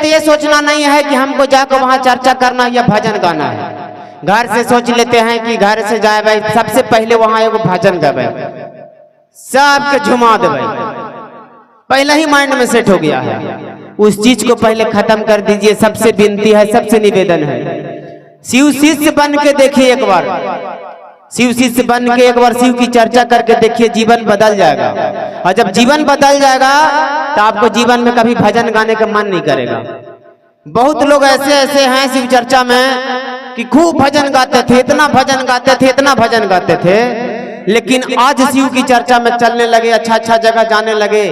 ये सोचना नहीं है कि हमको जाकर वहां चर्चा करना या भजन गाना है। घर से सोच लेते हैं कि घर से जाए भाई सबसे पहले वहां एगो भजन गावे, सबके झुमा देवे, पहले ही माइंड में सेट हो गया है। उस चीज को पहले खत्म कर दीजिए। सबसे विनती है, सबसे निवेदन है, शिव शिष्य बन के देखिए एक बार, शिव शिष्य बन के एक बार शिव की चर्चा करके देखिए, जीवन बदल जाएगा। और जब जीवन बदल जाएगा तो आपको जीवन में कभी भजन गाने का मन नहीं करेगा। बहुत लोग ऐसे ऐसे हैं शिव चर्चा में कि खूब भजन गाते थे, इतना भजन गाते थे, इतना भजन गाते थे, लेकिन आज शिव की चर्चा में चलने लगे, अच्छा अच्छा जगह जाने लगे,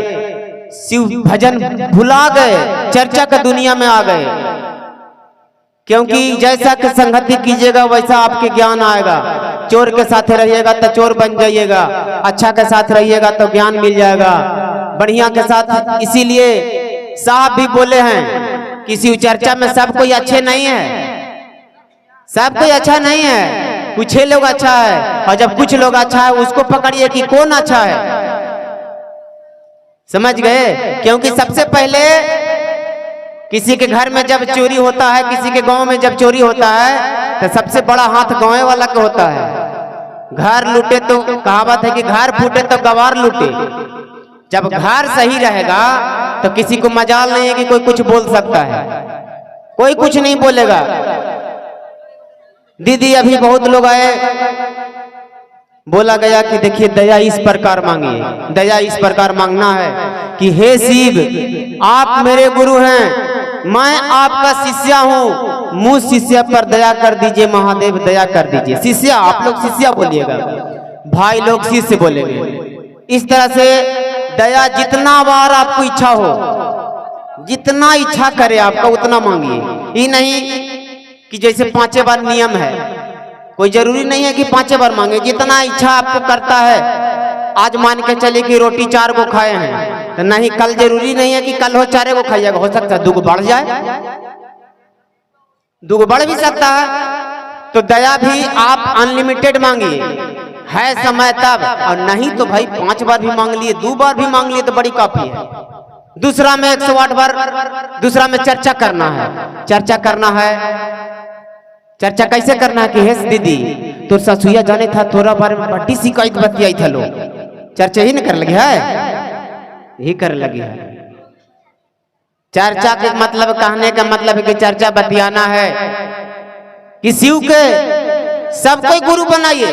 शिव भजन भुला गए, चर्चा का दुनिया में आ गए। क्योंकि जैसा कि संगति कीजिएगा वैसा आपके ज्ञान आएगा। चोर के साथ रहिएगा तो चोर बन जाइएगा, अच्छा के साथ रहिएगा तो ज्ञान मिल जाएगा, बढ़िया के साथ। इसीलिए साहब भी बोले हैं कि शिव चर्चा में सब कोई अच्छे नहीं है, सब कोई अच्छा नहीं है, कुछ लोग अच्छा है, और जब कुछ लोग अच्छा है उसको पकड़िए कि कौन अच्छा है। समझ गए? क्योंकि सबसे पहले किसी के घर में जब चोरी होता है, किसी के गांव में जब चोरी होता है, तो सबसे बड़ा हाथ गांव वाला का होता है। घर लूटे तो कहावत है कि घर फूटे तो गवार लूटे। जब घर सही रहेगा तो किसी को मजाल नहीं है कि कोई कुछ बोल सकता है, कोई कुछ नहीं बोलेगा। दीदी अभी बहुत लोग आए, बोला गया कि देखिए दया इस प्रकार मांगिए, दया इस प्रकार मांगना है कि हे शिव आप मेरे गुरु हैं, मैं आपका शिष्य हूँ, मुझ शिष्य पर दया कर दीजिए, महादेव दया कर दीजिए। शिष्य, आप लोग शिष्य बोलिएगा, भाई लोग शिष्य बोलेंगे। इस तरह से दया जितना बार आपको इच्छा हो, जितना इच्छा करे आपका उतना मांगिए। ये नहीं कि जैसे 5 बार नियम है, कोई जरूरी नहीं है कि 5 बार मांगे, जितना इच्छा आपको करता है। आज मान के चले कि रोटी 4 गो खाए हैं तो नहीं, कल जरूरी नहीं है कि कल हो 4 गो खाइएगा, हो सकता है 2 गो बढ़ जाए, 2 गो बढ़ भी सकता है। तो दया भी आप अनलिमिटेड मांगिए, है समय तब, और नहीं तो भाई 5 बार भी मांग लिए, 2 बार भी मांग लिए तो बड़ी काफी है। दूसरा में 108 बार, दूसरा में चर्चा करना है। चर्चा करना है, चर्चा कैसे करना है कि हे दीदी तोर ससुया जाने था, तोरा बारे में बड़ी शिकायत बतियाई था, लोग चर्चा ही नहीं कर लगे है, यही कर लगी है। चर्चा के मतलब, कहने का मतलब है कि चर्चा बतियाना है कि शिव के सब कोई गुरु बनाइए,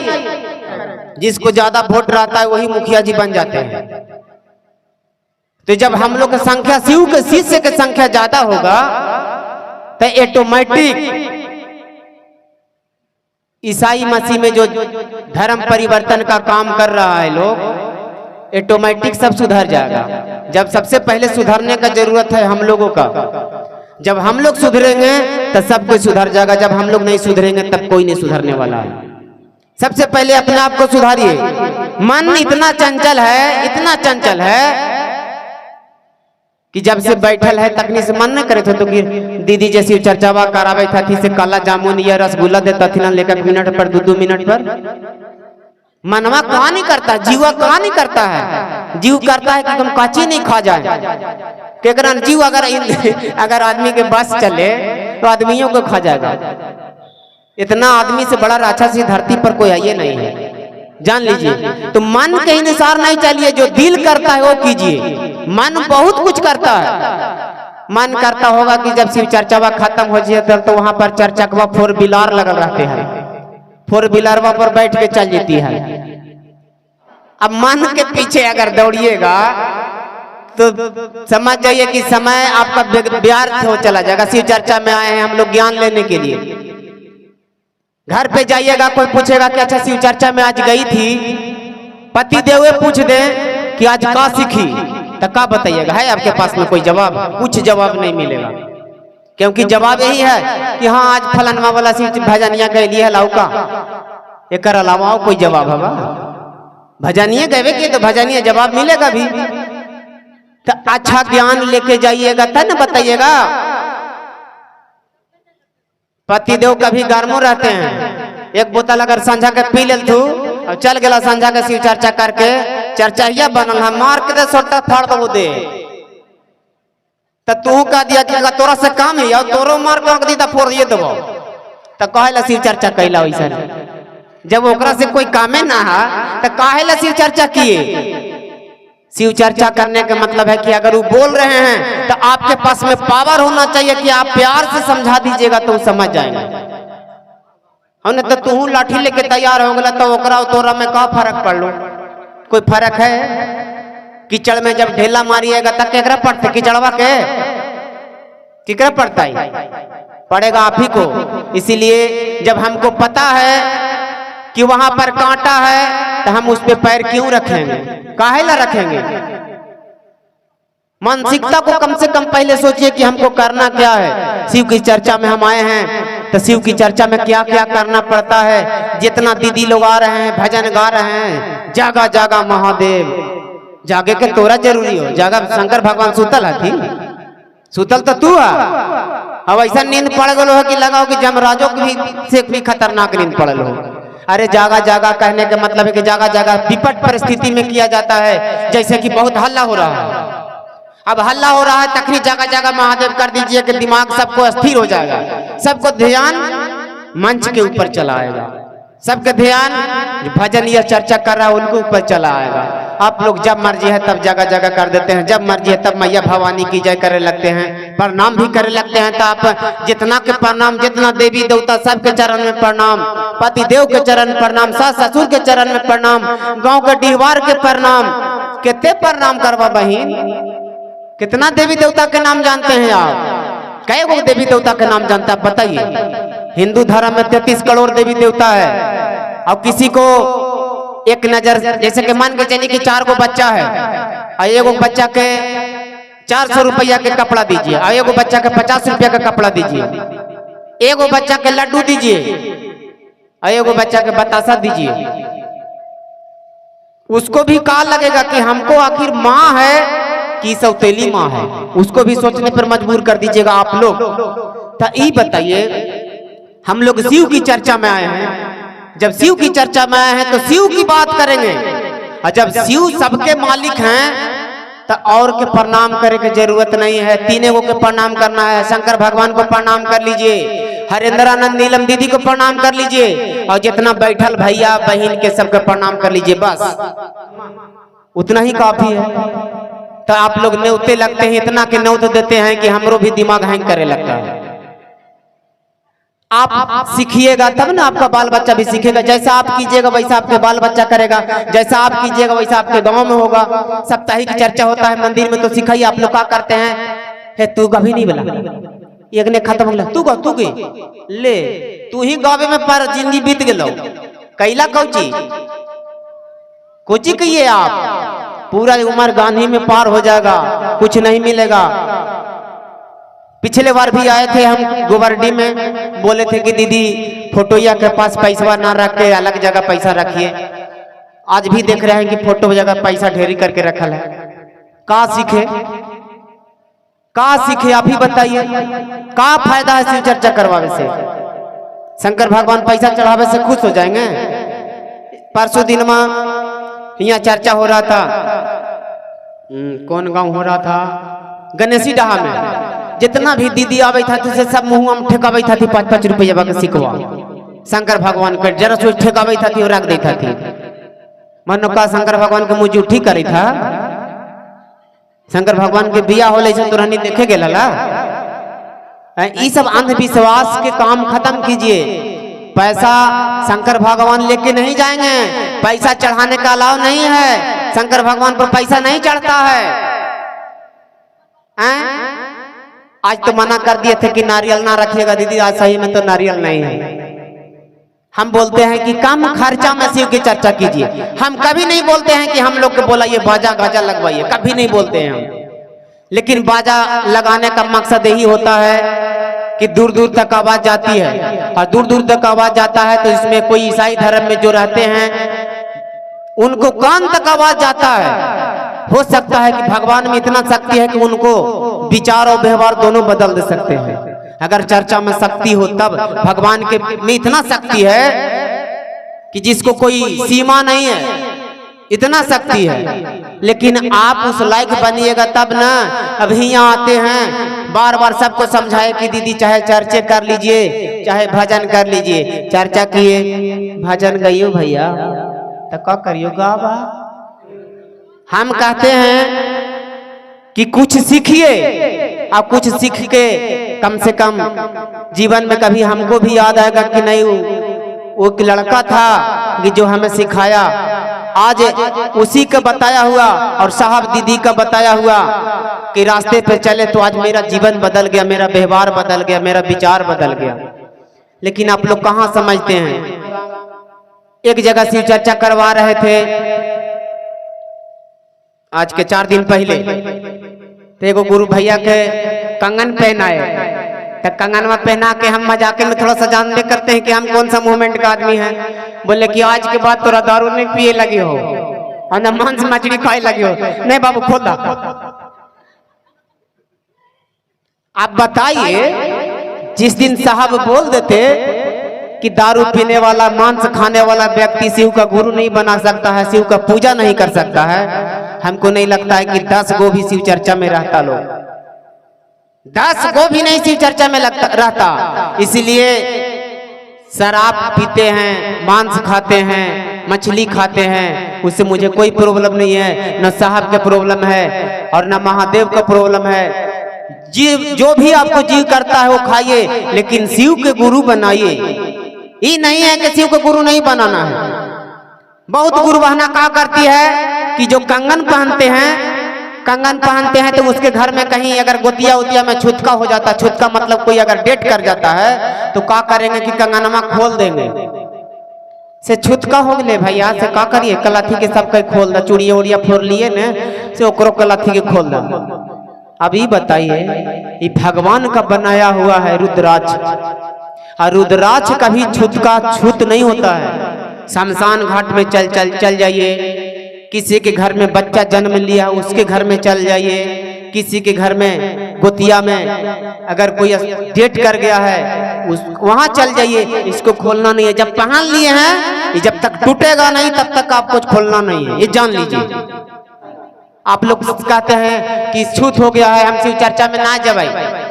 जिसको ज्यादा वोट रहता है वही मुखिया जी बन जाते हैं। तो जब हम लोग की संख्या, शिव के शिष्य की संख्या ज्यादा होगा तो ऑटोमेटिक ईसाई मसीह में जो धर्म परिवर्तन का काम कर रहा है लोग, ऑटोमेटिक सब सुधर जाएगा। जब सबसे पहले सुधरने का जरूरत है हम लोगों का, जब हम लोग सुधरेंगे तो सब कोई सुधर जाएगा। जब हम लोग नहीं सुधरेंगे तब कोई नहीं सुधरने वाला है। सबसे पहले अपने आप को सुधारिए। मन इतना चंचल है, इतना चंचल है कि जब से बैठल है तकनी से मन न करे थे तो कि दीदी जैसी चर्चावा करावे था थी से काला जामुन या रसगुल्ला देता थी ना लेकर मिनट पर 2-2 मिनट पर। मनवा कहा नहीं करता, जीवा कहा नहीं करता है। जीव करता है कि तुम काची नहीं खा जाए। केकरा जीव अगर आदमी के बस चले तो आदमियों को खा जाएगा। इतना आदमी से बड़ा राक्षस इस धरती पर कोई आइए नहीं है, जान लीजिए। तो मन के अनुसार नहीं चलिए, जो दिल करता है वो कीजिए। मन बहुत कुछ करता है। मन करता होगा कि जब शिव चर्चावा खत्म हो जाए तो वहां पर चर्चा 4 व्हीलर लगल रहते हैं, 4 व्हीलरवा पर बैठ के चल जाती है। अब मन के पीछे अगर दौड़िएगा तो समझ जाइए कि समय आपका व्यर्थ हो चला जाएगा। शिव चर्चा में आए हैं हम लोग ज्ञान लेने के लिए। घर पे जाइएगा, कोई पूछेगा कि अच्छा शिव चर्चा में आज गई थी, पति देवे पूछ दे कि आज का सीखी तो का बताइएगा? है आपके पास में कोई जवाब? कुछ जवाब नहीं मिलेगा, क्योंकि जवाब यही है कि हाँ आज फलनवा वाला शिव भजनिया गए लिए लौका, एक अलावा कोई जवाब है? भजनिया गए कि तो भजनिया जवाब मिलेगा भी। तो अच्छा ज्ञान लेके जाइएगा तब न बताइएगा। पति देव कभी गर्मो रहते हैं, एक बोतल अगर संझा के पी ले तू और चल गया संझा के शिव चर्चा करके, चर्चा यह बनल है मार के दे सोटा फाड़ दो दे। तो तू कह दिया कि तोरा से काम है और तोरो मार कर दी तो फोड़ दिए देबो तो कहेला शिव चर्चा कैला वैसा। जब ओकरा से कोई कामे ना है तो कहेला शिव चर्चा किए। शिव चर्चा करने का मतलब है कि अगर वो बोल रहे हैं तो आपके पास में पावर होना चाहिए कि आप प्यार से समझा दीजिएगा तो वो समझ जाएंगे। हमने तो तू लाठी लेके तैयार हो गया तो ओकरा तोरा में का फर्क पड़ लो? कोई फर्क है? कीचड़ में जब ढेला मारिएगा तब केकरा पड़ते? कीचड़वा के केकरा पड़ता है? पड़ेगा आप ही को। इसीलिए जब हमको पता है कि वहां पर कांटा है तो हम उस पे पैर क्यों रखेंगे? काहे ला रखेंगे? मानसिकता को कम से कम पहले सोचिए कि हमको करना क्या है। शिव की चर्चा में हम आए हैं तो शिव की चर्चा में क्या क्या करना पड़ता है। जितना दीदी लोग आ रहे हैं भजन गा रहे हैं, जागा जागा महादेव, जागे के तोरा जरूरी हो। जागा शंकर भगवान सुतल है, सुतल तो तू अब ऐसा नींद पड़ गलो है कि लगाओ कि जमराजों की से भी खतरनाक नींद पड़ल हो। अरे जागा जागा कहने का मतलब है कि जागा जागा विपट परिस्थिति में किया जाता है। जैसे कि बहुत हल्ला हो रहा है, अब हल्ला हो रहा है तखनी जागा जागा महादेव कर दीजिए कि दिमाग सबको अस्थिर हो जाएगा। सबको ध्यान मंच के ऊपर चला आएगा, सबका ध्यान भजन या चर्चा कर रहा है उनके ऊपर चला आएगा। आप लोग जब मर्जी है तब जगह जगह कर देते हैं, जब मर्जी है तब मैया भवानी की जय करने लगते हैं, प्रणाम भी करने लगते हैं। तो आप जितना के प्रणाम, जितना देवी देवता सबके चरण में प्रणाम, पति देव के चरण प्रणाम, सास ससुर के चरण में प्रणाम, गांव के डिहवार के प्रणाम, कितने प्रणाम करवा बहन। कितना देवी देवता के नाम जानते हैं आप? कई गो देवी देवता के नाम जानते हैं बताइए? हिंदू धर्म में 33 करोड़ देवी देवता है। और किसी को एक नजर, जैसे कि मान के चलिए कि 4 गो बच्चा है और एगो बच्चा के 400 रुपया के कपड़ा दीजिए और एगो बच्चा के 50 रुपया का कपड़ा दीजिए, एगो बच्चा के लड्डू दीजिए और एगो बच्चा के बतासा दीजिए। उसको भी कहा लगेगा कि हमको आखिर माँ है कि सौतेली माँ है, उसको भी सोचने पर मजबूर कर दीजिएगा आप लोग। तो ये बताइए, हम लोग शिव की चर्चा में आए हैं, जब शिव की चर्चा में आए हैं तो शिव की बात करेंगे। और जब शिव सबके मालिक हैं तो और के प्रणाम करे की जरूरत नहीं है, तीनों को के प्रणाम करना है। शंकर भगवान को प्रणाम कर लीजिए, हरेंद्रानंद नीलम दीदी को प्रणाम कर लीजिए और जितना बैठल भैया बहन के सबके प्रणाम कर लीजिए, बस उतना ही काफी है। तो आप लोग न्योते लगते हैं, इतना के न्योत देते हैं कि हमरो भी दिमाग हैंग करे लगता है। आप सीखिएगा तब ना आपका बाल बच्चा भी सीखेगा। जैसा आप कीजिएगा वैसा आपके बाल बच्चा करेगा, जैसा आप कीजिएगा वैसा आपके गांव में होगा। साप्ताहिक चर्चा होता है मंदिर में तो सिखाइए। आप लोग क्या करते हैं? है तू कभी नहीं बोला, एक ने खत्म हो गया, तू गा तू गे ले, तू ही गावे में पर जिंदगी बीत गेलो, कैला कौची कोची कहिए आप, पूरा उम्र गांधी में पार हो जाएगा, कुछ नहीं मिलेगा। पिछले बार भी आए थे हम गोबरडी में, बोले थे कि दीदी फोटोया के पास पैसा ना रख के अलग जगह पैसा रखिए। आज भी देख रहे हैं कि फोटो जगह पैसा ढेरी करके रखल है। का सीखे, का सीखे आप ही बताइए? का फायदा है शिव चर्चा करवाने से? शंकर भगवान पैसा चढ़ावे से खुश हो जाएंगे? परसों दिन में यहाँ चर्चा हो रहा था, कौन गांव हो रहा था, गणेशी डहा में। जितना भी दीदी आवे था तो सब मुंह में ठेकावे था थी 5-5 रुपया का सिकवा शंकर भगवान के जरा सोच ठेकावे था थी और रख देता थी। मनो का शंकर भगवान के मुंह जूठी करी था। शंकर भगवान के बिया होले से तुरंत देखे गेला। ये सब अंधविश्वास के काम खत्म कीजिए। पैसा शंकर भगवान लेके नहीं जाएंगे, पैसा चढ़ाने का अलाव नहीं है। शंकर भगवान पर पैसा नहीं चढ़ता है। आज तो मना कर दिए थे कि नारियल ना रखिएगा दीदी, आज सही में तो नारियल नहीं है। हम बोलते हैं कि कम खर्चा में शिव की चर्चा कीजिए। हम कभी नहीं बोलते हैं कि हम लोग को बोला ये बाजा गाजा लगवाइए, कभी नहीं बोलते हैं हम। लेकिन बाजा लगाने का मकसद यही होता है कि दूर दूर तक आवाज जाती है, और दूर दूर तक आवाज जाता है तो इसमें कोई ईसाई धर्म में जो रहते हैं उनको कान तक आवाज जाता है। हो सकता है कि भगवान में इतना शक्ति है कि उनको विचार और व्यवहार दोनों बदल दे सकते हैं। अगर चर्चा में शक्ति हो तब भगवान के में इतना शक्ति है कि जिसको कोई सीमा नहीं है, इतना शक्ति है। लेकिन आप उस लायक बनिएगा तब ना। अभी यहाँ आते हैं बार बार सबको समझाए कि दीदी चाहे चर्चे कर लीजिए चाहे भजन कर लीजिए। चर्चा किए भजन गइयो भैया तो क्या करियो गावा। हम कहते हैं कि कुछ सीखिए और कुछ सीख के कम से कम जीवन में कभी हमको भी याद आएगा कि नहीं वो एक लड़का था कि जो हमें सिखाया। आज उसी का बताया हुआ और साहब दीदी का बताया हुआ कि रास्ते पे चले तो आज मेरा जीवन बदल गया, मेरा व्यवहार बदल गया, मेरा विचार बदल गया। लेकिन आप लोग कहाँ समझते हैं। एक जगह शिव चर्चा करवा रहे थे आज के 4 दिन पहले, तो एगो गुरु भैया के कंगन पहनाए। तो कंगनवा पहना के हम मजाक में थोड़ा सा जानते करते हैं कि हम कौन सा मूवमेंट का आदमी है। बोले कि आज के बाद तोरा दारू नहीं पिए लगे हो और न मांस मछली खाए लगे हो। नहीं बाबू खोल दा। आप बताइए जिस दिन साहब बोल देते कि दारू पीने वाला मांस खाने वाला व्यक्ति शिव का गुरु नहीं बना सकता है, शिव का पूजा नहीं कर सकता है, हमको नहीं लगता है कि 10 गो भी शिव चर्चा में रहता। लोग 10 गो भी नहीं शिव चर्चा में रहता। इसलिए शराब पीते हैं, मांस खाते हैं, मछली खाते हैं, उससे मुझे कोई प्रॉब्लम नहीं है। न साहब का प्रॉब्लम है और न महादेव का प्रॉब्लम है। जीव जो भी आपको जीव करता है वो खाइए, लेकिन शिव के गुरु बनाइए। ये नहीं है कि शिव को गुरु नहीं बनाना है। बहुत गुरु बहना क्या करती है कि जो कंगन पहनते हैं तो उसके घर में कहीं अगर गोतिया उतिया में छुतका हो जाता, छुतका मतलब कोई अगर डेट कर जाता है तो क्या करेंगे कि कंगनमा खोल देंगे। से छुतका हो गए भैया से क्या करिए कलाथी के सब कहीं खोल दा, चूड़िया उड़िया फोड़ लिए न से ओकरो कलाथी के खोल दा। अभी बताइए ये भगवान का बनाया हुआ है रुद्राक्ष, और रुद्राक्ष कभी छूत नहीं होता है। शमशान घाट में चल जाइए, किसी के घर में बच्चा जन्म लिया उसके घर में चल जाइए, किसी के घर में गोतिया में अगर कोई डेट कर गया है वहां चल जाइए। इसको खोलना नहीं है। जब पहन लिए हैं ये जब तक टूटेगा नहीं तब तक आपको खोलना नहीं है, ये जान लीजिए। आप लोग कहते हैं कि छूत हो गया है, हम शिव चर्चा में ना जाए।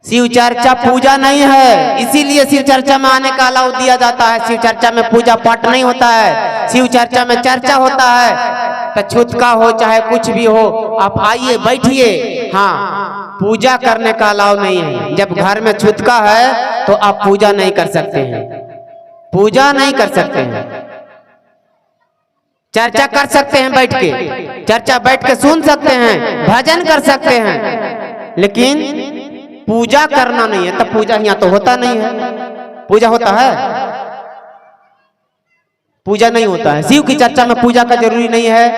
शिव चर्चा पूजा नहीं है, इसीलिए शिव चर्चा में आने का अलाउ दिया जाता है। शिव चर्चा में पूजा पाठ नहीं होता है, शिव चर्चा में चर्चा होता है। तो छुतका हो चाहे कुछ भी हो, आप आइए बैठिए। हाँ, पूजा करने का अलाउ नहीं है। जब घर में छुतका है तो आप पूजा नहीं कर सकते हैं, पूजा नहीं कर सकते हैं। चर्चा कर सकते हैं बैठ के, चर्चा बैठ के सुन सकते हैं, भजन कर सकते हैं, लेकिन पूजा करना नहीं है। तब पूजा यहाँ तो होता नहीं है। पूजा होता है? पूजा नहीं होता है। शिव की चर्चा में पूजा का जरूरी नहीं है।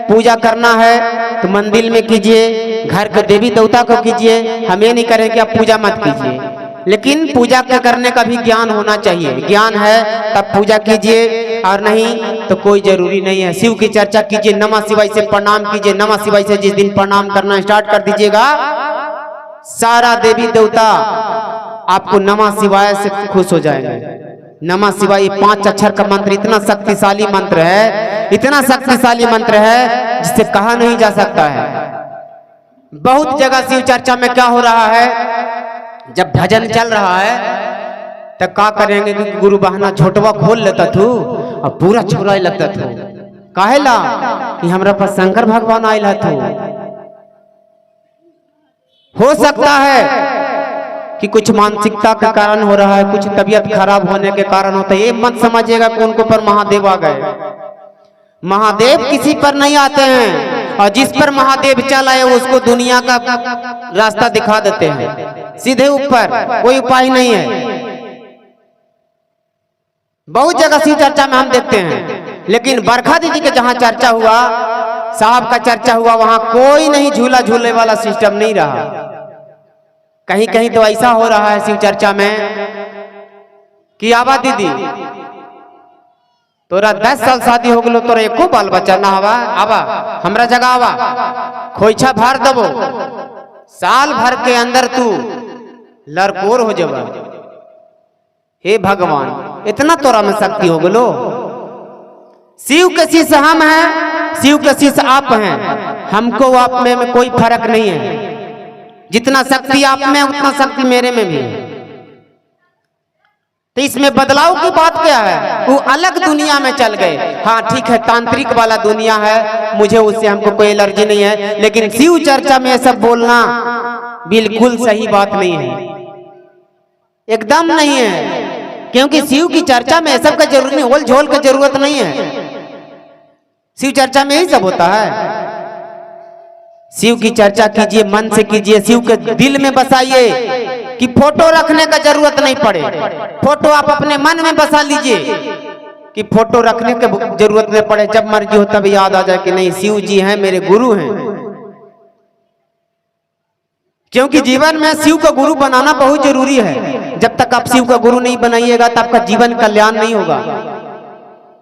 पूजा करना है तो मंदिर में कीजिए, घर के देवी देवता को कीजिए। हम ये नहीं करें कि आप पूजा मत कीजिए, लेकिन पूजा करने का भी ज्ञान होना चाहिए। ज्ञान है तब पूजा कीजिए, और नहीं तो कोई जरूरी नहीं है। शिव की चर्चा कीजिए, नमः शिवाय से प्रणाम कीजिए। नमः शिवाय से जिस दिन प्रणाम करना स्टार्ट कर दीजिएगा, सारा देवी देवता आपको नमः शिवाय से खुश हो जाएंगे। नमः शिवाय 5 अक्षर का मंत्र इतना शक्तिशाली मंत्र है, इतना शक्तिशाली मंत्र है जिसे कहा नहीं जा सकता है। बहुत जगह शिव चर्चा में क्या हो रहा है, जब भजन चल रहा है तो क्या करेंगे कि गुरु बहना झोटवा खोल लेता था और पूरा छुराए लगता था। काहेला कि हमरा पास शंकर भगवान आयल था। हो सकता है कि कुछ मानसिकता के कारण हो रहा है, कुछ तबीयत खराब होने के कारण होता है। ये मत समझिएगा कि उनको पर महादेव आ गए। महादेव किसी पर नहीं आते हैं, और जिस पर महादेव चल आए उसको दुनिया का रास्ता दिखा देते हैं सीधे ऊपर, कोई उपाय नहीं है। बहुत जगह शिव चर्चा में हम देखते हैं, लेकिन बरखा दीदी के जहां चर्चा हुआ, साहब का चर्चा हुआ, वहां कोई नहीं झूला झूले वाला सिस्टम नहीं रहा। कहीं कहीं तो ऐसा हो रहा है शिव चर्चा में कि आवा दीदी तोरा 10 साल शादी हो गलो, तोरा एको बाल बच्चा ना हवा, आवा हमरा जगह आवा, खोइछा भर देबो, साल भर के अंदर तू लड़कोर हो जावा। हे भगवान, इतना तोरा में शक्ति हो गलो। शिव के शिष्य हम हैं शिव के शिष्य आप हैं, हमको आप में कोई फर्क नहीं है। जितना शक्ति आप में उतना शक्ति मेरे में भी है। तो इसमें बदलाव की बात क्या है? वो अलग दुनिया में चल गए। हाँ ठीक है, तांत्रिक वाला दुनिया है, मुझे उससे हमको कोई एलर्जी नहीं है, लेकिन शिव चर्चा में सब बोलना बिल्कुल सही बात नहीं है, एकदम नहीं है। क्योंकि शिव की चर्चा में सब का जरूरत नहीं, ओल झोल की जरूरत नहीं है। शिव चर्चा में ही सब होता है। शिव की चर्चा कीजिए, मन से कीजिए, शिव के दिल में बसाइए कि फोटो रखने का जरूरत नहीं पड़े। फोटो आप अपने मन में बसा लीजिए कि फोटो रखने की जरूरत नहीं पड़े। जब मर्जी हो तब याद आ जाए कि नहीं, शिव जी हैं, मेरे गुरु हैं। क्योंकि जीवन में शिव का गुरु बनाना बहुत जरूरी है। जब तक आप शिव का गुरु नहीं बनाइएगा तो आपका जीवन कल्याण नहीं होगा।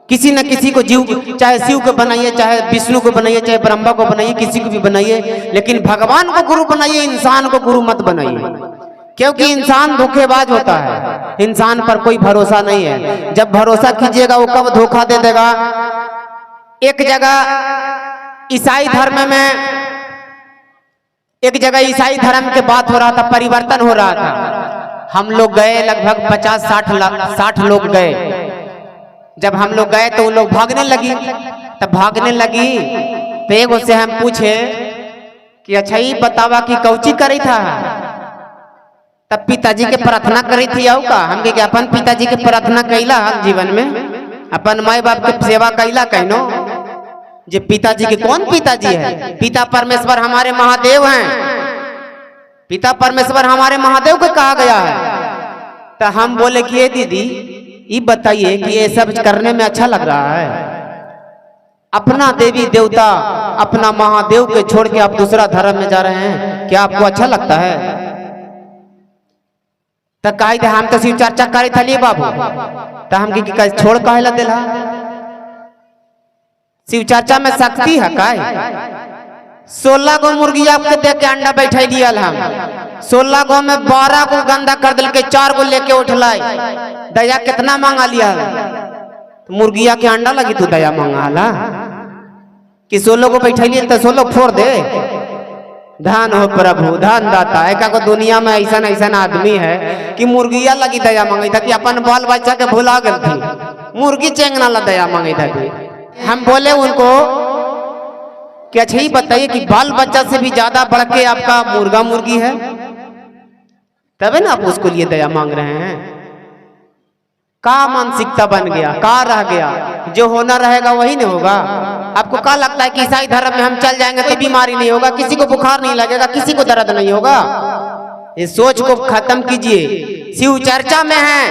किसी न किसी को जीव, चाहे शिव को बनाइए, चाहे विष्णु को बनाइए, चाहे ब्रह्मा को बनाइए, किसी को भी बनाइए, लेकिन भगवान को गुरु बनाइए, इंसान को गुरु मत बनाइए। क्योंकि इंसान धोखेबाज होता है, इंसान पर कोई भरोसा नहीं है। जब भरोसा कीजिएगा वो कब धोखा दे देगा। एक जगह ईसाई धर्म में, एक जगह ईसाई धर्म के बात हो रहा था, परिवर्तन हो रहा था। हम लोग गए, लगभग 50-60 लोग गए। जब हम लोग गए तो वो लोग भागने लगी। तब भागने लगी तो एगो से हम पूछे कि अच्छा ये बतावा कि कौची करी था। तब पिताजी के प्रार्थना करी थी। आओ का हम के अपन पिताजी के प्रार्थना कैला जीवन में, अपन माई बाप के सेवा कैला कहनो। जे पिताजी के कौन पिताजी है? पिता परमेश्वर हमारे महादेव हैं। पिता परमेश्वर हमारे महादेव को कहा गया है। तो हम बोले कि ये दीदी ये बताइए कि ये सब करने में अच्छा लग रहा है? अपना देवी देवता, अपना महादेव के छोड़ के आप दूसरा धर्म में जा रहे हैं, क्या आपको अच्छा लगता है? तो कही हम तो शिव चर्चा करे थली बाबू, तो हम की छोड़ कहला दिला। शिव चर्चा में शक्ति है काय? 16 गो मुर्गी आपके देख के अंडा बैठे लियल हम। 16 गो में 12 को गंदा कर दिल के, 4 को लेके उठलाई। दया कितना मांगा लिया? तो मुर्गिया के अंडा लगी तू दया मांगा ला कि 16 को बैठे लिए तो 16 फोड़ दे। धन हो प्रभु, धन दाता। एक को दुनिया में ऐसा ऐसा आदमी है कि मुर्गिया लगी दया मांगी था कि अपन बाल बच्चा के भुला गई थी, मुर्गी चेंगना ला दया मांगी था कि। हम बोले उनको कि अच्छा ही बताइए कि बाल बच्चा से भी ज्यादा बढ़ के आपका मुर्गा मुर्गी है, तब ना आप उसको लिए दया मांग रहे हैं। का मानसिकता बन गया, का रह गया? जो होना रहेगा वही नहीं होगा। आपको क्या लगता है कि ईसाई धर्म में हम चल जाएंगे तो बीमारी नहीं होगा, किसी को बुखार नहीं लगेगा, किसी को दर्द नहीं होगा? इस सोच को खत्म कीजिए। शिव चर्चा में है,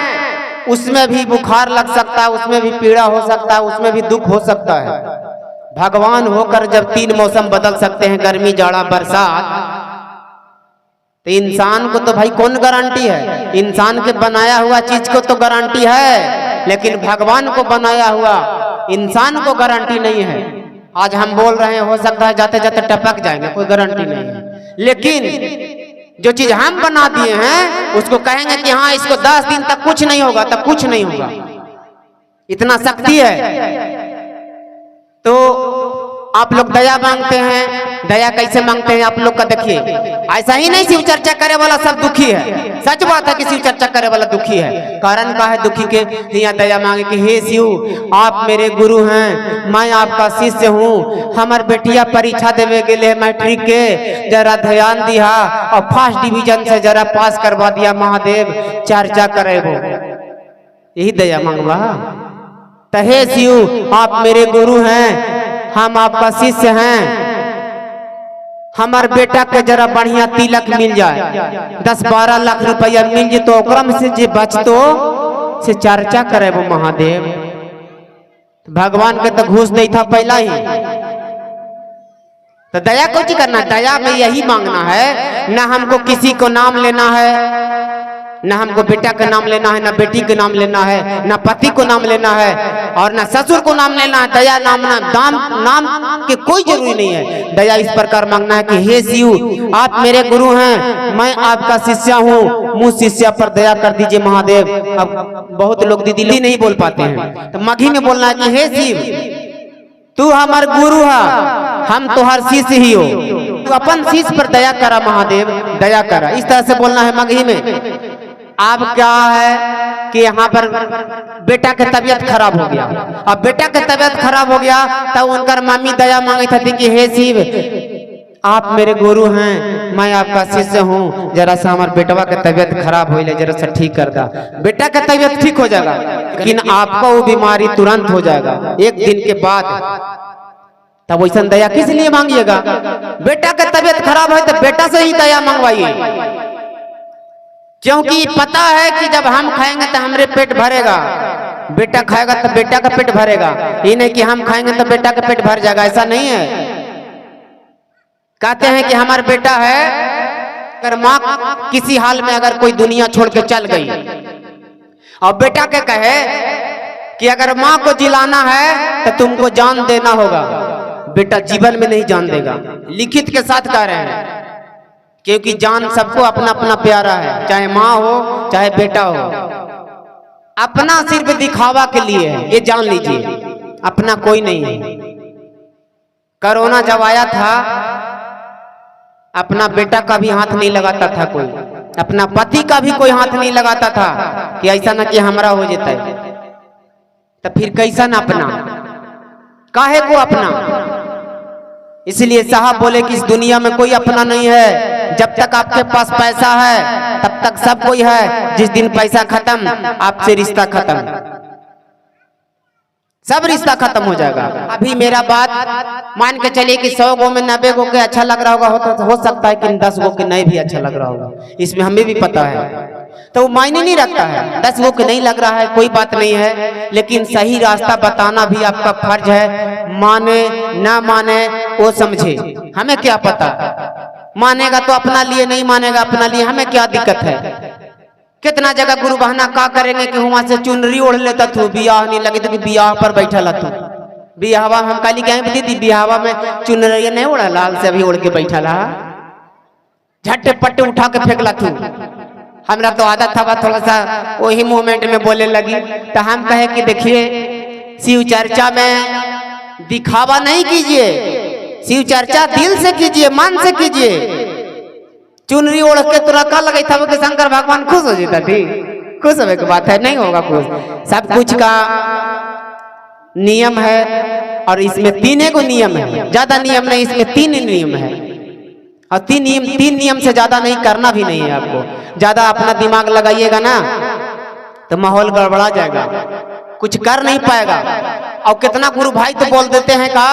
उसमें भी बुखार लग सकता है, उसमें भी पीड़ा हो सकता है, उसमें भी दुख हो सकता है। भगवान होकर जब 3 मौसम बदल सकते हैं, गर्मी जाड़ा बरसात, तो इंसान को तो भाई कौन गारंटी है? इंसान के बनाया हुआ चीज को तो गारंटी है, लेकिन भगवान को बनाया हुआ इंसान को गारंटी नहीं है। आज हम बोल रहे हैं, हो सकता है जाते जाते टपक जाएंगे, कोई गारंटी नहीं है। लेकिन जो चीज हम बना दिए हैं उसको कहेंगे कि हाँ इसको 10 दिन तक कुछ नहीं होगा, तब कुछ नहीं होगा। इतना शक्ति है। तो आप लोग दया मांगते हैं, दया कैसे मांगते हैं आप लोग का देखिए। ऐसा ही नहीं शिव चर्चा करे वाला सब दुखी है। सच बात है कि शिव चर्चा करे वाला दुखी है। कारण का है दुखी के? यहाँ दया मांगे कि हे शिव, आप मेरे गुरु हैं, मैं आपका शिष्य हूँ, हमार बेटिया परीक्षा देवे के लिए मैट्रिक के, जरा ध्यान दिया और फर्स्ट डिवीजन से जरा पास करवा दिया महादेव, चर्चा करे वो। यही दया मांगवा? तो हे शिव, आप मेरे गुरु हैं, हम आपका शिष्य हैं, हमार बेटा के जरा बढ़िया तिलक मिल जाए, 10-12 लाख रुपया मिल जाए, तो ओकरा में से जे बचतो से चर्चा करे वो महादेव। भगवान के तो घूस नहीं था पहला ही। तो दया को क्या करना? दया में यही मांगना है, ना हमको किसी को नाम लेना है, ना हमको बेटा का नाम लेना है, ना बेटी का नाम लेना है, ना पति को नाम लेना है, और ना ससुर को नाम लेना है। दया नाम के कोई जरूरी नहीं है। दया इस प्रकार मांगना है कि हे शिव, आप मेरे गुरु हैं, मैं आपका शिष्य हूँ, मुझ शिष्य पर दया कर दीजिए महादेव। अब बहुत लोग दीदी नहीं बोल पाते हैं, तो मघी में बोलना है कि हे शिव, तू हमार गुरु है, हम तुहार शिष्य ही हो, तू अपन शिष्य पर दया करा महादेव, दया करा। इस तरह से बोलना है मगही में। अब क्या है कि यहाँ पर बेटा के तबीयत खराब हो गया। अब बेटा के तबीयत खराब हो गया तब उनकर मम्मी दया मांगी थी कि हे शिव, आप मेरे गुरु हैं, मैं आपका शिष्य हूँ, जरा सा हमारे बेटवा के तबीयत खराब हो, जरा सा ठीक कर दा। बेटा का तबीयत ठीक हो जाएगा, लेकिन आपका वो बीमारी तुरंत हो जाएगा 1 दिन के बाद। तब वैसा दया किस लिए मांगिएगा? बेटा का तबीयत खराब है तो बेटा से ही दया मंगवाइए, क्योंकि पता है कि जब हम खाएंगे तो हमारे पेट भरेगा, बेटा खाएगा तो बेटा का पेट भरेगा। ये नहीं कि हम खाएंगे तो बेटा का पेट भर जाएगा, ऐसा नहीं है। कहते हैं कि हमारा बेटा है, अगर माँ किसी हाल में अगर कोई दुनिया छोड़ के चल गई और बेटा के कहे कि अगर माँ को जिलाना है तो तुमको जान देना होगा, बेटा जीवन में नहीं जान देगा। लिखित के साथ कह रहे हैं, क्योंकि जान सबको अपना अपना प्यारा है, चाहे माँ हो चाहे बेटा हो। अपना सिर्फ दिखावा के लिए है, ये जान लीजिए, अपना कोई नहीं है। कोरोना जब आया था, अपना बेटा का भी हाथ नहीं लगाता था कोई, अपना पति का भी कोई हाथ नहीं लगाता था कि ऐसा ना कि हमारा हो जाता है। तो फिर कैसा ना अपना, काहे को अपना? इसलिए साहब बोले कि इस दुनिया में कोई अपना नहीं है। जब तक आपके पास पैसा है तब तक सब कोई है, जिस दिन पैसा खत्म आपसे रिश्ता खत्म, सब रिश्ता खत्म हो जाएगा। अभी मेरा बात मान के चलिए कि 100 गो में 90 गो के अच्छा लग रहा होगा, तो हो सकता है कि 10 गो के नहीं भी अच्छा लग रहा होगा, इसमें हमें भी पता है, तो वो मायने नहीं रखता है। 10 गो के नहीं लग रहा है कोई बात नहीं है, लेकिन सही रास्ता बताना भी आपका फर्ज है। माने ना माने वो समझे, हमें क्या पता, मानेगा तो अपना लिए, नहीं मानेगा अपना लिए, हमें क्या दिक्कत है। कितना जगह गुरु बहना का करेंगे कि वहां से चुनरी ओढ़ लेता तू, बियाह नहीं लगे तो कि बियाह पर बैठा ला तू, बियाहवा में हम काली कहीं दीदी बियाहवा में चुनरी नहीं ओढ़ा, लाल से अभी ओढ़ के बैठा ला, झट्टे पट्टे उठा के फेंकला तू। हमरा तो आदत था थोड़ा सा वही मूवमेंट में बोले लगी, तो हम कहे कि देखिए शिव चर्चा में दिखावा नहीं कीजिए, शिव चर्चा दिल से कीजिए, मन से कीजिए। चुनरी ओढ़ के तुरा का लगे था कि शंकर भगवान खुश हो जाता, ठीक खुश होने की बात है, नहीं होगा खुश। सब कुछ का नियम है और इसमें 3 को नियम है, ज्यादा नियम नहीं, इसमें 3 नियम है। और 3 नियम से ज्यादा नहीं करना भी नहीं है आपको। ज्यादा अपना दिमाग लगाइएगा ना तो माहौल गड़बड़ा जाएगा, कुछ कर नहीं पाएगा। और कितना गुरु भाई तो बोल देते हैं का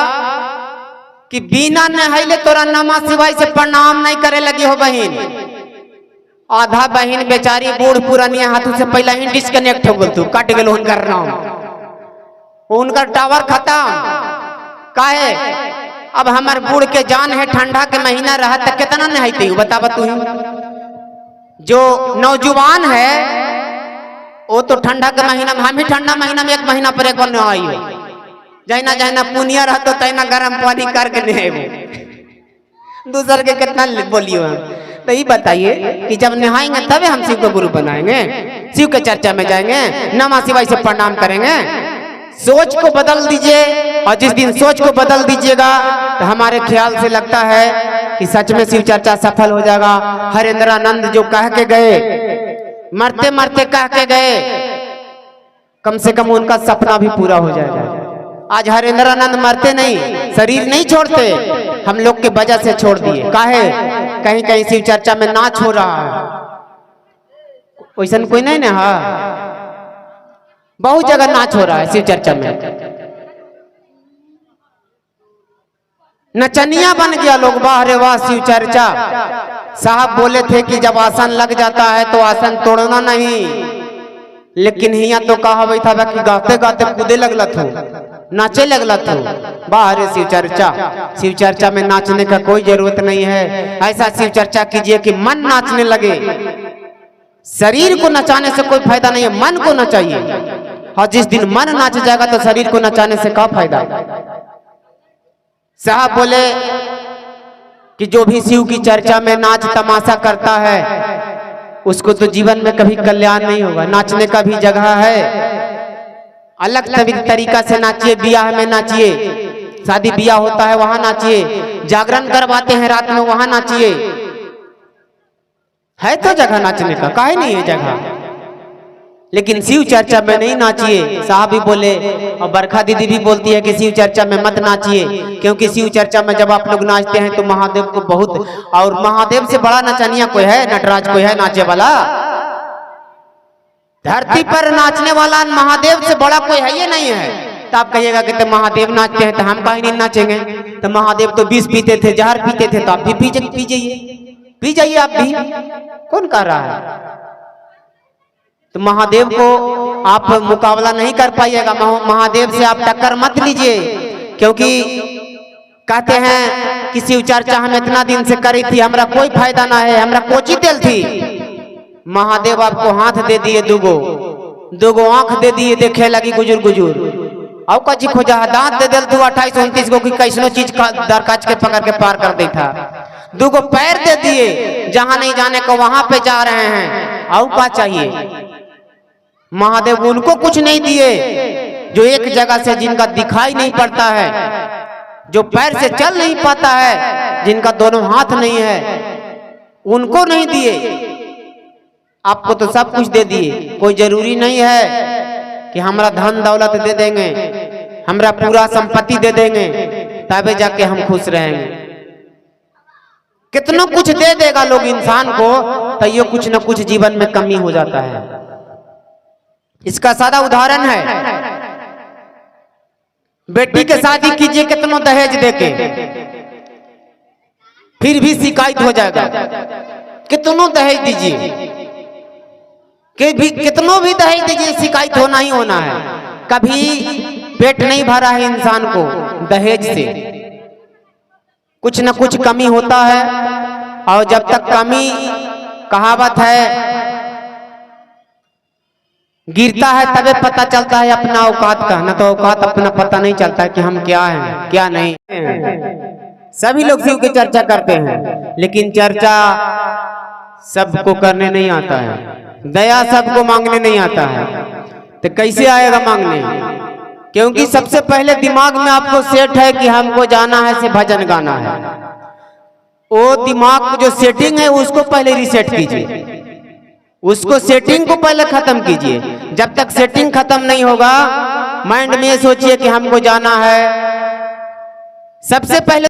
कि बिना नहाइले तोरा नमः शिवाय से प्रणाम नहीं करे लगी हो बहन। आधा बहन बेचारी बूढ़ पुरानिया हाथों से पहला ही डिस्कनेक्ट हो गल, तू कट गल उनकर नाम, उनका टावर खत्म। काहे? अब हमार बूढ़ के जान है, ठंडा के महीना रहा तो कितना नहाते बता तू। जो नौजवान है वो तो ठंडा के महीना में, हम ही ठंडा महीना में 1 महीना पर 1 बार नहाई हो, जैना जैना पुनिया रहते तैना गर्म पानी करके नहेबो, दूसर के कितना बोलियो हम। तो ये बताइए कि जब नहाएंगे तभी हम शिव को गुरु बनाएंगे, शिव के चर्चा में जाएंगे, नमः शिवाय से प्रणाम करेंगे। सोच को बदल दीजिए, और जिस दिन सोच को बदल दीजिएगा तो हमारे ख्याल से लगता है कि सच में शिव चर्चा सफल हो जाएगा। हरेंद्रानंद जो कह के गए, मरते मरते कह के गए, कम से कम उनका सपना भी पूरा हो जाएगा। आज हरेंद्रानंद मरते नहीं, शरीर नहीं छोड़ते, हम लोग के वजह से छोड़ दिए। काहे? कहीं कहीं शिव चर्चा में नाच हो रहा है, वैसा कोई नहीं ना, बहुत जगह नाच हो रहा है शिव चर्चा में। नचनिया बन गया लोग, वाह रे वाह शिव चर्चा। साहब बोले थे कि जब आसन लग जाता है तो आसन तोड़ना नहीं, लेकिन हिया तो कहा भाई था कि गाते गाते कूदे लगला था, नाचे लगला था। वाह रे शिव चर्चा। शिव चर्चा में नाचने का कोई जरूरत नहीं है, ऐसा शिव चर्चा कीजिए कि मन नाचने लगे। शरीर को नचाने से कोई फायदा नहीं है, मन को नचाइए। और जिस दिन मन नाच जाएगा तो शरीर को नचाने से क्या फायदा। साहब बोले कि जो भी शिव की चर्चा में नाच तमाशा करता है उसको तो जीवन में कभी कल्याण नहीं होगा। नाचने का भी जगह है, अलग तरीका से नाचिए, ब्याह में नाचिए, शादी ब्याह होता है वहां नाचिए, जागरण करवाते हैं रात में वहां नाचिए। है तो जगह नाचने का, काहे नहीं है जगह। लेकिन शिव चर्चा में नहीं नाचिए। साहब भी बोले और बरखा दीदी भी बोलती है कि शिव चर्चा में मत नाचिए, क्योंकि शिव चर्चा में जब आप लोग नाचते हैं तो महादेव को बहुत, और महादेव से बड़ा नचनिया कोई है, नटराज कोई है नाचे वाला? धरती पर नाचने वाला महादेव से बड़ा कोई है ये नहीं है। तो आप कहिएगा कि तो महादेव नाचते हैं तो हम काहे नहीं नाचेंगे? तो महादेव तो 20 पीते थे, जहर पीते थे, तो आप भी पी जाइए आप भी। कौन कह रहा है? तो महादेव को आप मुकाबला नहीं कर पाइएगा। महादेव से आप टक्कर मत लीजिए, क्योंकि कहते हैं कि शिव चर्चा हम इतना दिन से करी थी, हमरा कोई फायदा ना है, हमरा कोची तेल थी। महादेव आपको हाथ दे दिए, दुगो आंख दे दिए, देखे लगी गुजुर गुजुर। और कची खोजा दांत दे दिल तू 28-29 को, कि कैसनो चीज दरकाच के पकड़ के पार कर देता। दुगो पैर दे दिए, जहां नहीं जाने को वहां पे जा रहे हैं। और क्या चाहिए? महादेव उनको कुछ नहीं दिए जो एक जगह से, जिनका दिखाई नहीं पड़ता है, जो पैर से चल नहीं पाता है, जिनका दोनों हाथ नहीं है, उनको नहीं दिए। आपको तो सब कुछ दे दिए। कोई जरूरी नहीं है कि हमरा धन दौलत दे देंगे, हमरा पूरा संपत्ति दे देंगे तबे जाके हम खुश रहेंगे। कितना कुछ दे देगा लोग इंसान को, तो ये कुछ न कुछ जीवन में कमी हो जाता है। इसका सादा उदाहरण है, बेटी के शादी कीजिए कितनों दहेज देके, फिर भी शिकायत हो जाएगा। कितनों दहेज दीजिए, कितनों भी दहेज दीजिए, शिकायत होना ही होना है। कभी पेट नहीं भरा है इंसान को दहेज से, कुछ न कुछ कमी होता है। और जब तक कमी, कहावत है, गिरता है तबे पता चलता है अपना औकात का, न तो औकात अपना पता नहीं चलता है कि हम क्या हैं क्या नहीं। सभी लोग शिव की चर्चा करते हैं, लेकिन चर्चा सबको करने नहीं आता है, दया सबको मांगने नहीं आता है। तो कैसे आएगा मांगने? क्योंकि सबसे पहले दिमाग में आपको सेट है कि हमको जाना है से भजन गाना है। वो दिमाग जो सेटिंग है उसको पहले रिसेट कीजिए, उसको सेटिंग को पहले खत्म कीजिए। जब तक सेटिंग खत्म नहीं होगा, माइंड में सोचिए कि हमको जाना है। सबसे पहले